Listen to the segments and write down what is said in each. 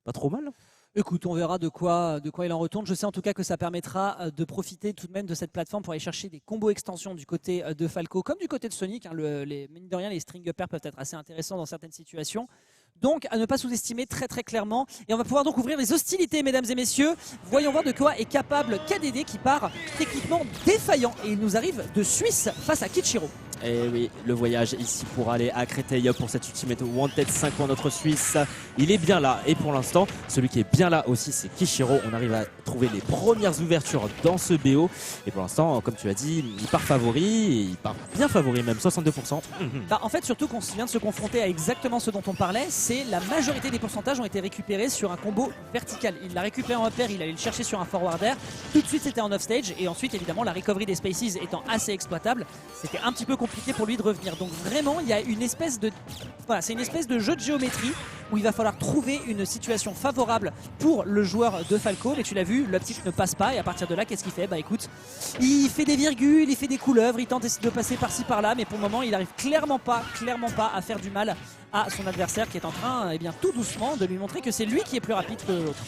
Pas trop mal. Écoute, on verra de quoi il en retourne. Je sais en tout cas que ça permettra de profiter tout de même de cette plateforme pour aller chercher des combos extensions du côté de Falco, comme du côté de Sonic. Hein, mine de rien, les string uppers peuvent être assez intéressants dans certaines situations. Donc à ne pas sous-estimer très clairement. Et on va pouvoir donc ouvrir les hostilités, mesdames et messieurs. Voyons voir de quoi est capable KDD qui part techniquement défaillant. Et il nous arrive de Suisse face à Kichiro. Et oui, le voyage ici pour aller à Créteil pour cette Ultimate Wanted 5 pour notre Suisse. Il est bien là. Et pour l'instant, celui qui est bien là aussi, c'est Kichiro. On arrive à trouver les premières ouvertures dans ce BO. Et pour l'instant, comme tu as dit, il part favori. Et il part bien favori, même 62%. Bah, en fait, surtout qu'on vient de se confronter à exactement ce dont on parlait. C'est la majorité des pourcentages ont été récupérés sur un combo vertical. Il l'a récupéré en up air, il allait le chercher sur un forward air. Tout de suite, c'était en offstage. Et ensuite, évidemment, la recovery des spaces étant assez exploitable, c'était un petit peu compliqué pour lui de revenir. Donc vraiment, il y a une espèce de... Voilà, c'est une espèce de jeu de géométrie où il va falloir trouver une situation favorable pour le joueur de Falco. Mais tu l'as vu, l'optique ne passe pas et à partir de là, qu'est-ce qu'il fait? Bah écoute, il fait des virgules, il fait des couleuvres, il tente de passer par-ci par-là, mais pour le moment, il arrive clairement pas à faire du mal à son adversaire qui est en train, eh bien, tout doucement, de lui montrer que c'est lui qui est plus rapide que l'autre.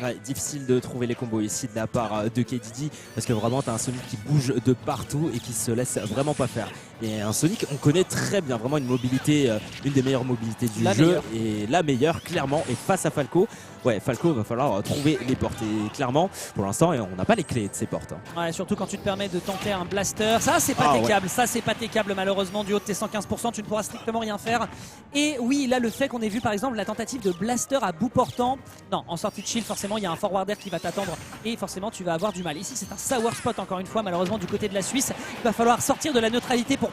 Ouais, difficile de trouver les combos ici de la part de KDD parce que vraiment t'as un Sonic qui bouge de partout et qui se laisse vraiment pas faire. Et un Sonic, on connaît très bien, vraiment une mobilité, une des meilleures mobilités du jeu et la meilleure clairement. Et face à Falco, ouais, Falco va falloir trouver les portes et clairement pour l'instant on n'a pas les clés de ces portes. Ouais, surtout quand tu te permets de tenter un blaster, ça c'est pas techable, ça c'est pas techable malheureusement du haut de tes 115%, tu ne pourras strictement rien faire. Et oui, là le fait qu'on ait vu par exemple la tentative de blaster à bout portant, non, en sortie de shield forcément il y a un forward air qui va t'attendre et forcément tu vas avoir du mal. Ici c'est un sour spot encore une fois malheureusement du côté de la Suisse, il va falloir sortir de la neutralité pour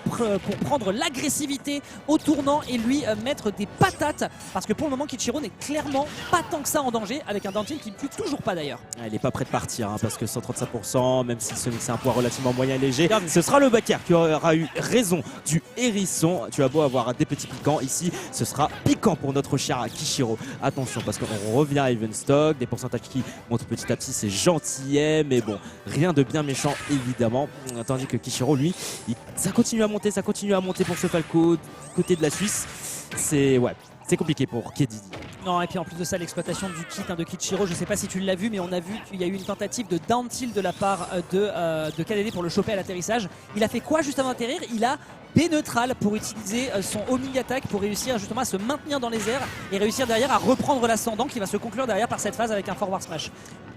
prendre l'agressivité au tournant et lui mettre des patates parce que pour le moment Kichiro n'est clairement pas tant que ça en danger avec un down tilt qui ne tue toujours pas d'ailleurs. Il n'est pas prêt de partir hein, parce que 135%, même si Sonic c'est un poids relativement moyen et léger, ce sera le backer qui aura eu raison du hérisson. Tu as beau avoir des petits piquants, ici ce sera piquant pour notre cher Kichiro. Attention parce qu'on revient à even stock, des pourcentages qui montent petit à petit, c'est gentillet, mais bon, rien de bien méchant évidemment. Tandis que Kichiro lui, ça continue à monter pour ce Falco côté de la Suisse. C'est compliqué pour KDD. Non, et puis en plus de ça, l'exploitation du kit de Kichiro, je sais pas si tu l'as vu, mais on a vu qu'il y a eu une tentative de down tilt de la part de KDD pour le choper à l'atterrissage. Il a fait quoi juste avant d'atterrir? Il a B neutral pour utiliser son homing attack pour réussir justement à se maintenir dans les airs et réussir derrière à reprendre l'ascendant qui va se conclure derrière par cette phase avec un forward smash.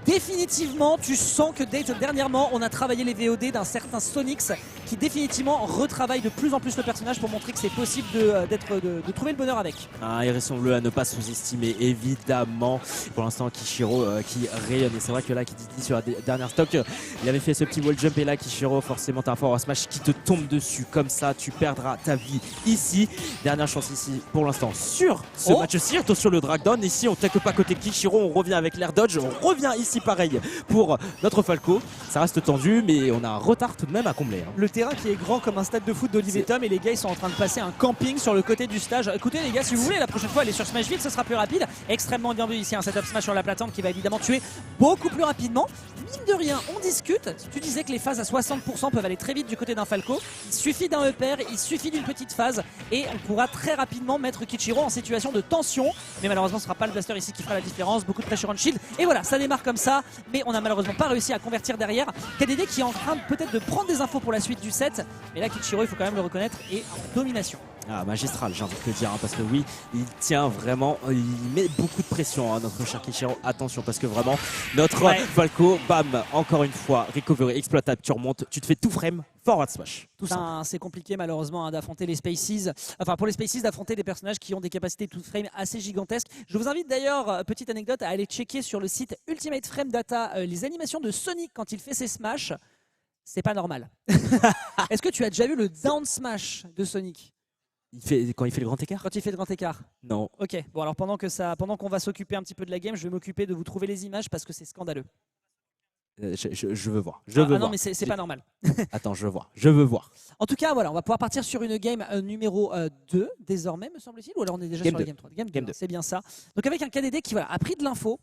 Définitivement, tu sens que dernièrement, on a travaillé les VOD d'un certain Sonix qui définitivement retravaille de plus en plus le personnage pour montrer que c'est possible de trouver le bonheur avec. Un hérisson bleu à ne pas sous-estimer évidemment. Pour l'instant Kichiro qui rayonne et c'est vrai que là KDD sur la dernière stock il avait fait ce petit wall jump et là Kichiro forcément t'as un forward smash qui te tombe dessus comme ça, tu perdras ta vie ici. Dernière chance ici pour l'instant sur ce match-ci. Attention le drag down ici, on take pas côté Kichiro, on revient avec l'air dodge, on revient ici pareil pour notre Falco. Ça reste tendu mais on a un retard tout de même à combler hein. Le terrain qui est grand comme un stade de foot d'Olivier Tom et les gars ils sont en train de passer un camping sur le côté du stage. Écoutez les gars, si vous voulez la prochaine fois aller sur Smashville, ce sera plus rapide. Extrêmement bien vu ici un setup smash sur la plateforme qui va évidemment tuer beaucoup plus rapidement. Mine de rien, on discute. Tu disais que les phases à 60% peuvent aller très vite du côté d'un Falco. Il suffit d'un upper, il suffit d'une petite phase et on pourra très rapidement mettre Kichiro en situation de tension. Mais malheureusement ce sera pas le blaster ici qui fera la différence. Beaucoup de pressure on shield et voilà, ça démarre comme ça. Mais on n'a malheureusement pas réussi à convertir derrière. KDD qui est en train peut-être de prendre des infos pour la suite du set. Mais là Kichiro, il faut quand même le reconnaître, est en domination. Ah, magistral, j'ai envie de te dire, hein, parce que oui, il tient vraiment, il met beaucoup de pression, hein, notre cher Kichiro. Attention, parce que vraiment, notre Falco, bam, encore une fois, recovery, exploitable, tu remontes, tu te fais tout frame, forward smash. Tout simple. C'est compliqué malheureusement d'affronter les Spaces, enfin pour les Spaces d'affronter des personnages qui ont des capacités tout frame assez gigantesques. Je vous invite d'ailleurs, petite anecdote, à aller checker sur le site Ultimate Frame Data les animations de Sonic quand il fait ses smash. C'est pas normal. Est-ce que tu as déjà vu le down smash de Sonic? Quand il fait le grand écart? Quand il fait le grand écart. Non. Ok, bon alors pendant qu'on va s'occuper un petit peu de la game, je vais m'occuper de vous trouver les images parce que c'est scandaleux. Je veux voir. Non mais c'est pas normal. Attends, je veux voir. En tout cas, voilà, on va pouvoir partir sur une game numéro 2 désormais, me semble-t-il, ou alors on est déjà sur la game 3. Game 2, c'est bien ça. Donc avec un KDD qui a pris de l'info,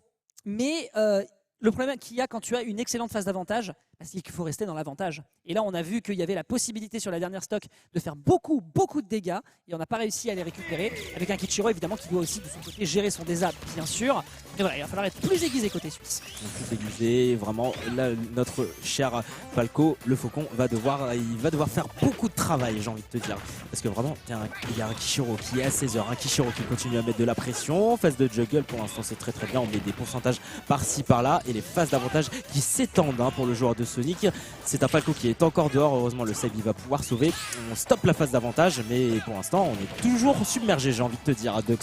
mais le problème qu'il y a quand tu as une excellente phase d'avantage, parce qu'il faut rester dans l'avantage. Et là, on a vu qu'il y avait la possibilité sur la dernière stock de faire beaucoup de dégâts et on n'a pas réussi à les récupérer. Avec un Kichiro, évidemment, qui doit aussi de son côté gérer son désab, bien sûr. Mais voilà, il va falloir être plus aiguisé côté suisse. Plus aiguisé, vraiment, là, notre cher Falco, le faucon, il va devoir faire beaucoup de travail, j'ai envie de te dire. Parce que vraiment, il y a un Kichiro qui est à 16h, un Kichiro qui continue à mettre de la pression. Phase de juggle, pour l'instant, c'est très bien. On met des pourcentages par-ci, par-là. Et les phases d'avantage qui s'étendent pour le joueur de Sonic. C'est un Falco qui est encore dehors. Heureusement, le save, il va pouvoir sauver. On stoppe la phase d'avantage, mais pour l'instant, on est toujours submergé, j'ai envie de te dire, à Dux.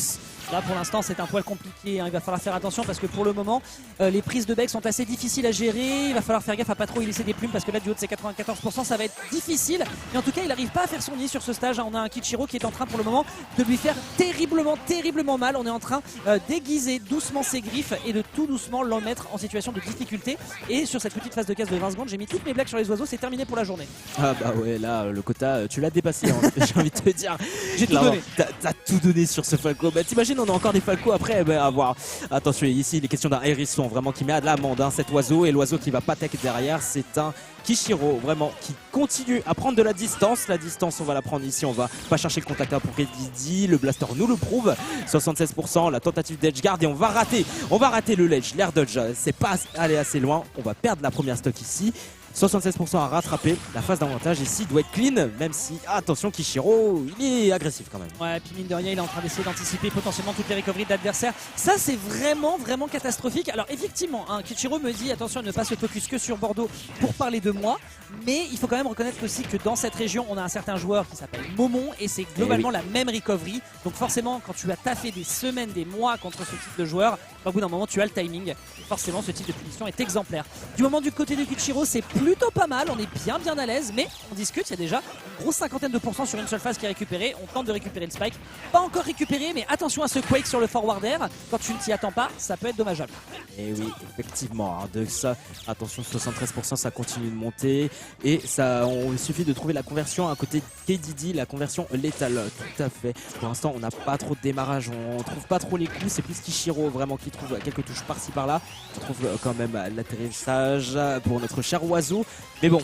Là pour l'instant c'est un poil compliqué, hein. Il va falloir faire attention parce que pour le moment les prises de bec sont assez difficiles à gérer. Il va falloir faire gaffe à pas trop y laisser des plumes parce que là du haut de ses 94% ça va être difficile. Mais en tout cas il n'arrive pas à faire son nid sur ce stage. On a un Kichiro qui est en train pour le moment de lui faire terriblement mal. On est en train d'aiguiser doucement ses griffes et de tout doucement le mettre en situation de difficulté. Et sur cette petite phase de casse de 20 secondes j'ai mis toutes mes blagues sur les oiseaux, c'est terminé pour la journée. Ah bah ouais, là le quota tu l'as dépassé, hein, j'ai envie de te dire. J'ai tout donné. T'as tout donné sur ce Falco. Bah t'imagines, on a encore des Falcos après à voir. Attention, ici il est question d'un hérisson vraiment qui met à de l'amende, hein, cet oiseau, et l'oiseau qui va pas tech derrière, c'est un Kichiro vraiment qui continue à prendre de la distance. La distance on va la prendre ici, on va pas chercher le contact pour Didi, le blaster nous le prouve. 76%, la tentative d'edge guard et on va rater le ledge, l'air dodge, c'est pas aller assez loin, on va perdre la première stock ici. 76% à rattraper, la phase d'avantage ici doit être clean, même si, attention, Kichiro, il est agressif quand même. Ouais, puis mine de rien, il est en train d'essayer d'anticiper potentiellement toutes les recoveries d'adversaires. Ça, c'est vraiment catastrophique. Alors effectivement, hein, Kichiro me dit, attention à ne pas se focus que sur Bordeaux pour parler de moi, mais il faut quand même reconnaître aussi que dans cette région, on a un certain joueur qui s'appelle Momon, et c'est globalement la même recovery. Donc forcément, quand tu as taffé des semaines, des mois contre ce type de joueur, au bout d'un moment, tu as le timing. Et forcément, ce type de punition est exemplaire. Du moment du côté de Kichiro, c'est plutôt pas mal, on est bien à l'aise, mais on discute, il y a déjà une grosse cinquantaine de pourcents sur une seule phase qui est récupérée. On tente de récupérer le spike, pas encore récupéré, mais attention à ce quake sur le forward air, quand tu ne t'y attends pas, ça peut être dommageable. Et oui, effectivement, hein, de ça, attention, 73%, ça continue de monter, et ça, il suffit de trouver la conversion à côté de KDD, la conversion létale, tout à fait. Pour l'instant, on n'a pas trop de démarrage, on trouve pas trop les coups, c'est plus Kichiro vraiment qui trouve quelques touches par-ci par-là. On trouve quand même l'atterrissage pour notre cher oiseau. Mais bon,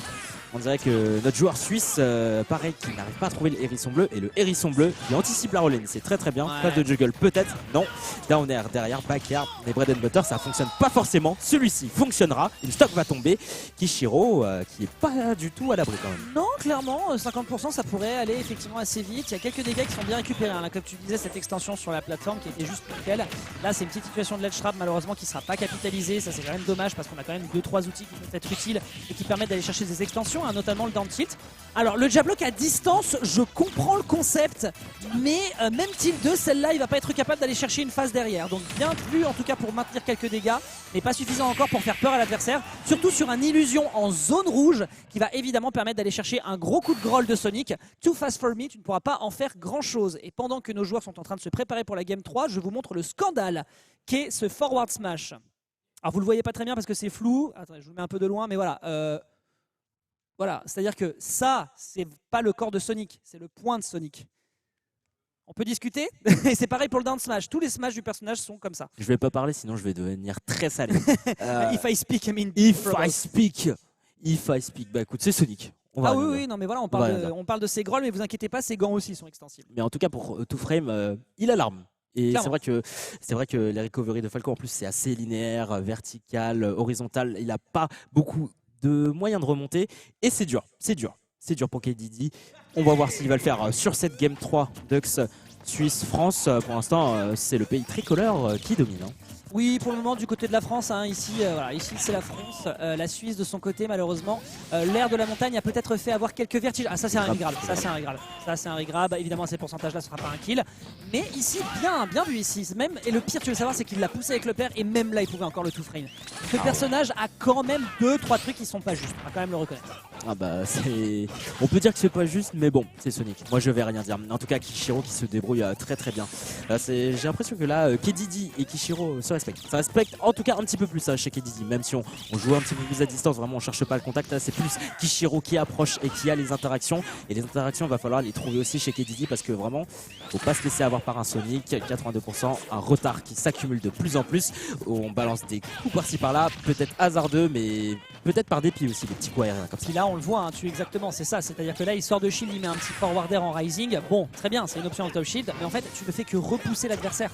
on dirait que notre joueur suisse, pareil, qui n'arrive pas à trouver le hérisson bleu. Et le hérisson bleu, il anticipe la roll-in, c'est très bien. Ouais. Pas de juggle, peut-être, non. Down air derrière, back air, les bread and butter, ça fonctionne pas forcément. Celui-ci fonctionnera, une stock va tomber. Kichiro, qui est pas du tout à l'abri quand même. Non, clairement, 50% ça pourrait aller effectivement assez vite. Il y a quelques dégâts qui sont bien récupérés, hein. Là, comme tu disais, cette extension sur la plateforme qui était juste nickel. Là, c'est une petite situation de ledge trap malheureusement qui sera pas capitalisée. Ça, c'est quand même dommage parce qu'on a quand même 2-3 outils qui peuvent être utiles et qui permettent d'aller chercher des extensions, hein, notamment le down tilt. Alors, le jab lock à distance, je comprends le concept, mais même tilt 2, celle-là, il va pas être capable d'aller chercher une phase derrière. Donc, bien plus en tout cas pour maintenir quelques dégâts, mais pas suffisant encore pour faire peur à l'adversaire. Surtout sur un illusion en zone rouge qui va évidemment permettre d'aller chercher un gros coup de groll de Sonic. Too fast for me, tu ne pourras pas en faire grand chose. Et pendant que nos joueurs sont en train de se préparer pour la game 3, je vous montre le scandale qu'est ce forward smash. Alors vous le voyez pas très bien parce que c'est flou. Attendez, je vous mets un peu de loin, mais voilà. Voilà, c'est-à-dire que ça, c'est pas le corps de Sonic, c'est le point de Sonic. On peut discuter. Et c'est pareil pour le down smash. Tous les smash du personnage sont comme ça. Je vais pas parler, sinon je vais devenir très salé. If I speak, I mean If I speak, bah écoute, c'est Sonic. Ah oui, non mais voilà, on parle de ses grolls, mais vous inquiétez pas, ses gants aussi sont extensibles. Mais en tout cas pour Two Frame, il a l'arme. Et c'est vrai que les recoveries de Falco en plus c'est assez linéaire, vertical, horizontal. Il a pas beaucoup de moyens de remonter et c'est dur pour KDD. On va voir s'il va le faire sur cette game 3 Dux Suisse-France. Pour l'instant c'est le pays tricolore qui domine. Hein. Oui, pour le moment du côté de la France, hein, ici c'est la France, la Suisse de son côté malheureusement. L'air de la montagne a peut-être fait avoir quelques vertiges. Ah ça c'est un regrab, ça c'est un regrab, évidemment à ces pourcentages là ce sera pas un kill. Mais ici, bien vu ici, même, et le pire tu veux savoir c'est qu'il l'a poussé avec le père et même là il pouvait encore le two frame. Ce personnage a quand même 2-3 trucs qui sont pas justes, on va quand même le reconnaître. Ah bah on peut dire que c'est pas juste mais bon, c'est Sonic, moi je vais rien dire. En tout cas Kichiro qui se débrouille débrouille très bien. J'ai l'impression que là, Kedidi et Kishiro se respectent. Ça respecte en tout cas un petit peu plus chez Kedidi, même si on joue un petit peu plus à distance, vraiment on cherche pas le contact. Là, c'est plus Kishiro qui approche et qui a les interactions. Et les interactions, il va falloir les trouver aussi chez Kedidi parce que vraiment, faut pas se laisser avoir par un Sonic. 82%, un retard qui s'accumule de plus en plus. On balance des coups par-ci par-là, peut-être hasardeux, mais peut-être par dépit aussi, des petits coups aériens comme ça. Puis là, on le voit, tu exactement, c'est ça. C'est-à-dire que là, il sort de shield, il met un petit forwarder en rising. Bon, très bien, c'est une option en top shield, mais en fait, tu ne fais que repousser l'adversaire.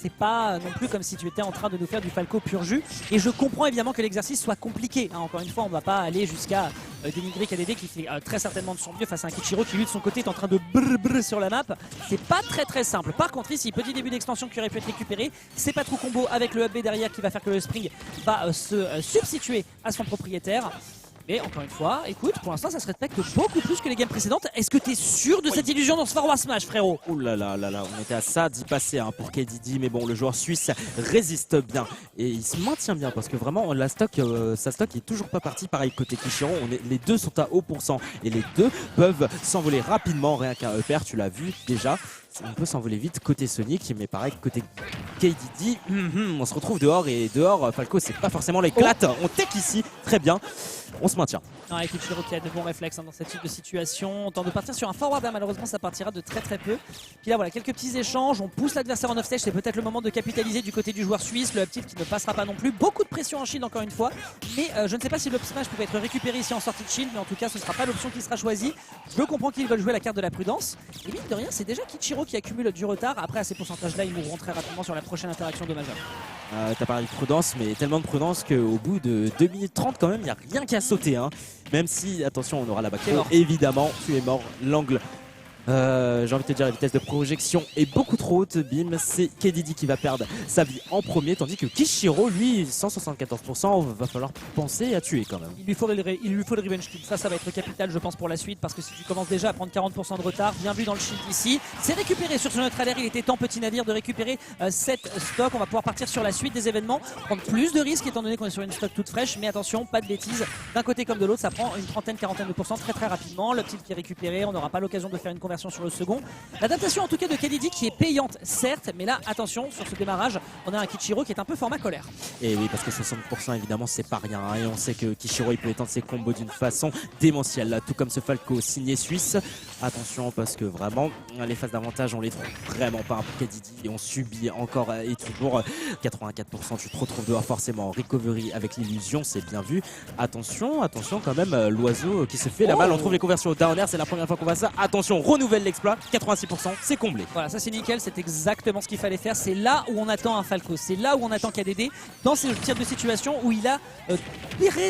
C'est pas non plus comme si tu étais en train de nous faire du Falco pur jus. Et je comprends évidemment que l'exercice soit compliqué. Encore une fois, on va pas aller jusqu'à dénigrer KDD qui fait très certainement de son mieux face à un Kichiro qui lui de son côté est en train de brrr sur la map. C'est pas très simple. Par contre ici, petit début d'extension qui aurait pu être récupéré. C'est pas trop combo avec le up B derrière qui va faire que le Spring va se substituer à son propriétaire. Mais encore une fois, écoute, pour l'instant ça se respecte beaucoup plus que les games précédentes. Est-ce que tu es sûr de cette illusion dans ce Forward Smash, frérot? Ouh là là, on était à ça d'y passer pour Kedidi, mais bon, le joueur suisse résiste bien et il se maintient bien parce que vraiment sa stock est toujours pas partie. Pareil côté Kishiro, les deux sont à haut pourcent et les deux peuvent s'envoler rapidement, rien qu'un upper, tu l'as vu déjà. On peut s'envoler vite côté Sonic, mais pareil côté KDD, on se retrouve dehors et dehors Falco c'est pas forcément l'éclate. On tech ici, très bien, on se maintient. Ouais, Kichiro qui a de bons réflexes dans ce type de situation. On tente de partir sur un forward, malheureusement ça partira de très peu. Puis là voilà, quelques petits échanges, on pousse l'adversaire en offstage, c'est peut-être le moment de capitaliser du côté du joueur suisse, le up tilt qui ne passera pas non plus. Beaucoup de pression en shield encore une fois, mais je ne sais pas si l'up smash pouvait être récupéré ici en sortie de shield, mais en tout cas ce ne sera pas l'option qui sera choisie. Je comprends qu'ils veulent jouer la carte de la prudence. Et mine de rien, c'est déjà Kichiro qui accumule du retard. Après à ces pourcentages là, ils mourront très rapidement sur la prochaine interaction de Major. T'as parlé de prudence, mais tellement de prudence qu'au bout de 2 minutes 30 quand même, il n'y a rien qu'à sauter. Même si, attention, on aura la back throw, évidemment, tu es mort, l'angle. J'ai envie de te dire la vitesse de projection est beaucoup trop haute. Bim, c'est Kedidi qui va perdre sa vie en premier, tandis que Kishiro, lui, 174%, va falloir penser à tuer quand même. Il lui faut le revenge kill, ça va être capital je pense pour la suite, parce que si tu commences déjà à prendre 40% de retard, bien vu dans le shield ici, c'est récupéré sur ce neutre air. Il était temps, petit navire, de récupérer cette stock. On va pouvoir partir sur la suite des événements, prendre plus de risques étant donné qu'on est sur une stock toute fraîche, mais attention, pas de bêtises, d'un côté comme de l'autre, ça prend une quarantaine de pourcents très rapidement. Le tilt qui est récupéré, on n'aura pas l'occasion de faire une conversion sur le second. L'adaptation en tout cas de Kedidi qui est payante certes, mais là attention sur ce démarrage, on a un Kichiro qui est un peu format colère. Et oui, parce que 60% évidemment c'est pas rien, et on sait que Kishiro il peut étendre ses combos d'une façon démentielle, là, tout comme ce Falco signé suisse. Attention parce que vraiment les phases d'avantage on les trouve vraiment pas pour Kedidi et on subit encore et toujours 84%. Tu te retrouves dehors forcément, recovery avec l'illusion, c'est bien vu. Attention quand même, l'oiseau qui se fait la balle, on trouve les conversions au down air, c'est la première fois qu'on voit ça. Attention, renouvelle l'exploit, 86%, c'est comblé. Voilà, ça c'est nickel, c'est exactement ce qu'il fallait faire. C'est là où on attend un Falco, c'est là où on attend KDD dans ces tirs de situation où il a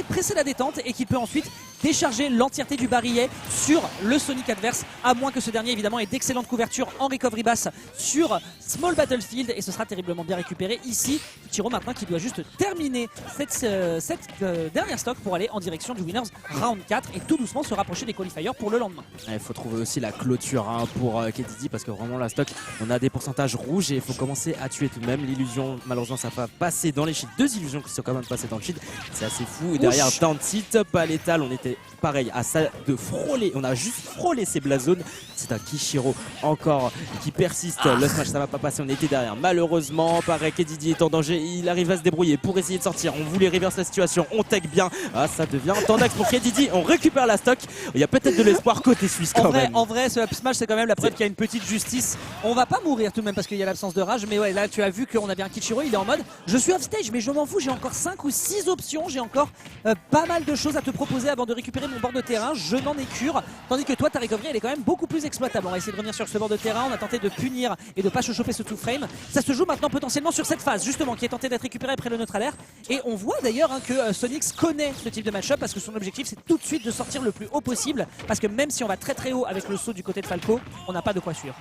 pressé la détente et qu'il peut ensuite décharger l'entièreté du barillet sur le Sonic adverse, à moins que ce dernier évidemment ait d'excellentes couvertures en recovery basse sur Small Battlefield, et ce sera terriblement bien récupéré ici. Kichiro maintenant qui doit juste terminer cette dernière stock pour aller en direction du Winners Round 4 et tout doucement se rapprocher des qualifiers pour le lendemain. Il faut trouver aussi la clôture pour Kedidi parce que vraiment la stock, on a des pourcentages rouges et il faut commencer à tuer tout de même. L'illusion, malheureusement ça va passer dans les shields, deux illusions qui sont quand même passées dans le shield, c'est assez fou. Et derrière down tilt, pas létal, on était pareil à ça de frôler, on a juste frôlé ces blazones. C'est un Kishiro encore qui persiste, le smash ça va pas passer, on était derrière malheureusement. Pareil, Kedidi est en danger, il arrive à se débrouiller pour essayer de sortir, on voulait reverse la situation, on tech bien, ça devient tendax pour Kedidi, on récupère la stock, il y a peut-être de l'espoir côté suisse quand même. En vrai ce up smash c'est quand même la preuve qu'il y a une petite justice, on va pas mourir tout de même parce qu'il y a l'absence de rage, mais ouais là tu as vu qu'on avait un Kichiro, il est en mode je suis off stage mais je m'en fous, j'ai encore 5 ou 6 options, j'ai encore pas mal de choses à te proposer avant de récupérer mon bord de terrain, je n'en ai cure, tandis que toi ta recovery elle est quand même beaucoup plus exploitable. On va essayer de revenir sur ce bord de terrain, on a tenté de punir et de pas chauffer ce 2-frame, ça se joue maintenant potentiellement sur cette phase justement qui est tentée d'être récupérée après le neutral air, et on voit d'ailleurs que Sonix connaît ce type de match-up parce que son objectif c'est tout de suite de sortir le plus haut possible, parce que même si on va très haut avec le saut du côté de Falco, on n'a pas de quoi suivre.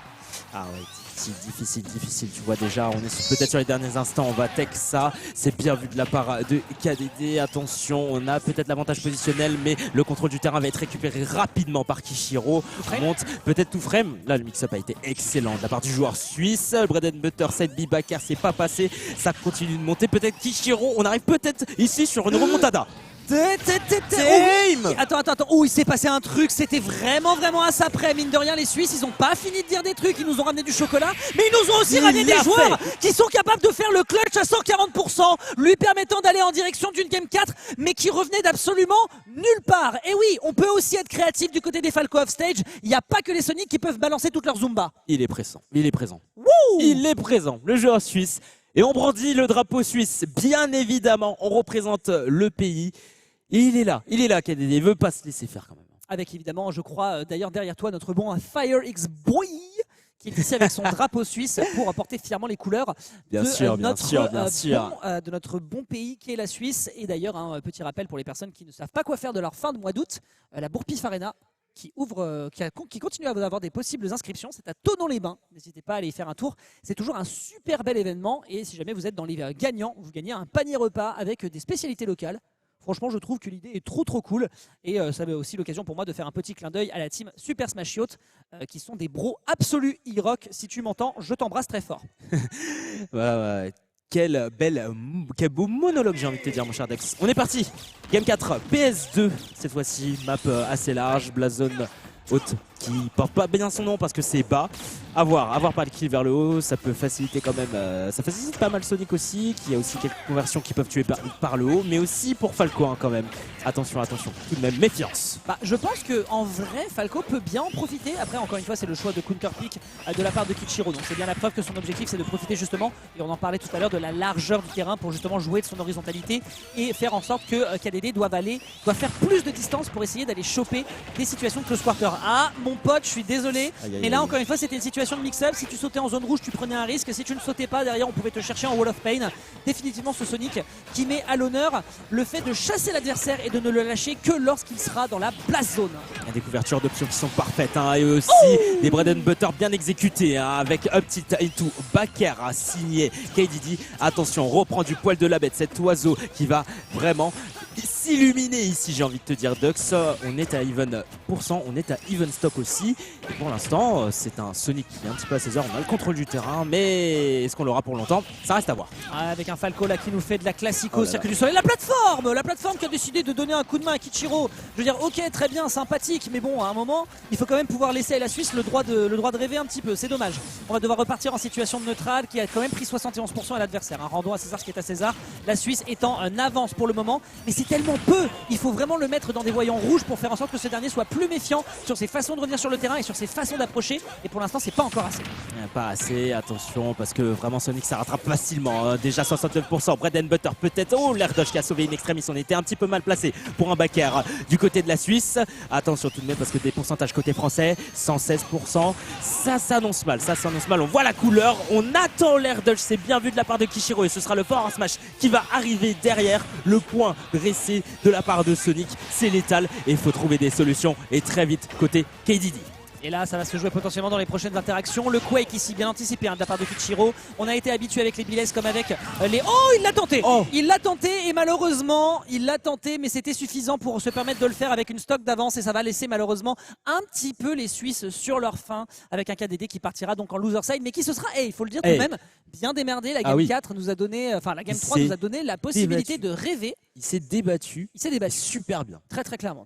Ah ouais, difficile, tu vois déjà, on est peut-être sur les derniers instants, on va tech ça, c'est bien vu de la part de KDD, attention, on a peut-être l'avantage positionnel, mais le contrôle du terrain va être récupéré rapidement par Kishiro, monte peut-être tout frame, là le mix-up a été excellent de la part du joueur suisse, le bread and butter, cette B-backer, c'est pas passé, ça continue de monter, peut-être Kishiro, on arrive peut-être ici sur une remontada. Team. Attends. Oh, il s'est passé un truc. C'était vraiment à ça près. Mine de rien, les Suisses, ils ont pas fini de dire des trucs. Ils nous ont ramené du chocolat. Mais ils nous ont aussi ramené des joueurs qui sont capables de faire le clutch à 140%, lui permettant d'aller en direction d'une Game 4, mais qui revenait d'absolument nulle part. Et oui, on peut aussi être créatif du côté des Falco Offstage. Il n'y a pas que les Sonic qui peuvent balancer toute leur Zumba. Il est présent. Il est présent. Wouh, il est présent. Le joueur suisse. Et on brandit le drapeau suisse. Bien évidemment, on représente le pays. Et il est là, KDD, il veut pas se laisser faire quand même. Avec évidemment, je crois, d'ailleurs derrière toi, notre bon Fire X Boy, qui est ici avec son drapeau suisse pour porter fièrement les couleurs de notre bon pays qui est la Suisse. Et d'ailleurs, un petit rappel pour les personnes qui ne savent pas quoi faire de leur fin de mois d'août, la Bourpif Arena qui continue à avoir des possibles inscriptions. C'est à Thonon-les-Bains. N'hésitez pas à aller y faire un tour. C'est toujours un super bel événement. Et si jamais vous êtes dans les gagnants, vous gagnez un panier repas avec des spécialités locales. Franchement, je trouve que l'idée est trop cool. Et ça va aussi l'occasion pour moi de faire un petit clin d'œil à la team Super Smash Yacht, qui sont des bros absolus e-rock. Si tu m'entends, je t'embrasse très fort. Ouais. Quel beau monologue, j'ai envie de te dire, mon cher Dex. On est parti. Game 4, PS2. Cette fois-ci, map assez large, Blazon haute qui porte pas bien son nom parce que c'est bas. Avoir par le kill vers le haut, ça peut faciliter quand même. Ça facilite pas mal Sonic aussi, qui a aussi quelques conversions qui peuvent tuer par le haut, mais aussi pour Falco quand même. Attention, tout de même, méfiance. Je pense qu'en vrai, Falco peut bien en profiter. Après, encore une fois, c'est le choix de counter pick de la part de Kichiro. Donc c'est bien la preuve que son objectif, c'est de profiter justement, et on en parlait tout à l'heure, de la largeur du terrain pour justement jouer de son horizontalité et faire en sorte que KDD doit faire plus de distance pour essayer d'aller choper des situations de close quarter. Ah, mon pote, je suis désolé. Mais là, encore une fois, c'était une situation de mix-up. Si tu sautais en zone rouge, tu prenais un risque. Si tu ne sautais pas, derrière, on pouvait te chercher en Wall of Pain. Définitivement, ce Sonic qui met à l'honneur le fait de chasser l'adversaire et de ne le lâcher que lorsqu'il sera dans la place zone. Il y a des couvertures d'options qui sont parfaites, et aussi des bread and butter bien exécutés, avec up tilt into backer signé KDD. Attention, on reprend du poil de la bête cet oiseau qui va vraiment s'illuminer ici, j'ai envie de te dire, Dux. On est à even %, on est à even stock aussi. Et pour l'instant, c'est un Sonic qui est un petit peu à ses heures. On a le contrôle du terrain, mais est-ce qu'on l'aura pour longtemps? Ça reste à voir. Avec un Falco là qui nous fait de la classico circuit du soleil. La plateforme qui a décidé de donner un coup de main à Kichiro. Je veux dire, ok, très bien, sympathique, mais bon, à un moment, il faut quand même pouvoir laisser à la Suisse le droit de rêver un petit peu. C'est dommage. On va devoir repartir en situation de neutrale qui a quand même pris 71% à l'adversaire. Rendons à César ce qui est à César. La Suisse étant en avance pour le moment, mais c'est tellement peu. Il faut vraiment le mettre dans des voyants rouges pour faire en sorte que ce dernier soit plus méfiant sur ses façons de revenir sur le terrain et sur ses façons d'approcher. Et pour l'instant, c'est pas encore assez. Pas assez, attention, parce que vraiment Sonic ça rattrape facilement. Déjà 69%, bread and butter peut-être. Oh, l'air dodge qui a sauvé une extrémiste. On était un petit peu mal placé pour un backer du côté de la Suisse. Attention tout de même parce que des pourcentages côté français, 116%. Ça s'annonce mal, On voit la couleur, on attend l'air dodge. C'est bien vu de la part de Kichiro et ce sera le Power Smash qui va arriver derrière. Le point dressé de la part de Sonic, c'est létal et il faut trouver des solutions et très vite côté KDD. Et là, ça va se jouer potentiellement dans les prochaines interactions. Le Quake ici, bien anticipé de la part de Kichiro. On a été habitué avec les Biles comme avec les... Oh, il l'a tenté. Il l'a tenté et malheureusement, mais c'était suffisant pour se permettre de le faire avec une stock d'avance et ça va laisser malheureusement un petit peu les Suisses sur leur faim avec un KDD qui partira donc en loser side mais qui se sera, il faut le dire tout de même, bien démerdé. La Game 4 nous a donné, la Game 3 nous a donné la possibilité de rêver. Il s'est débattu super bien. Super bien. Très clairement.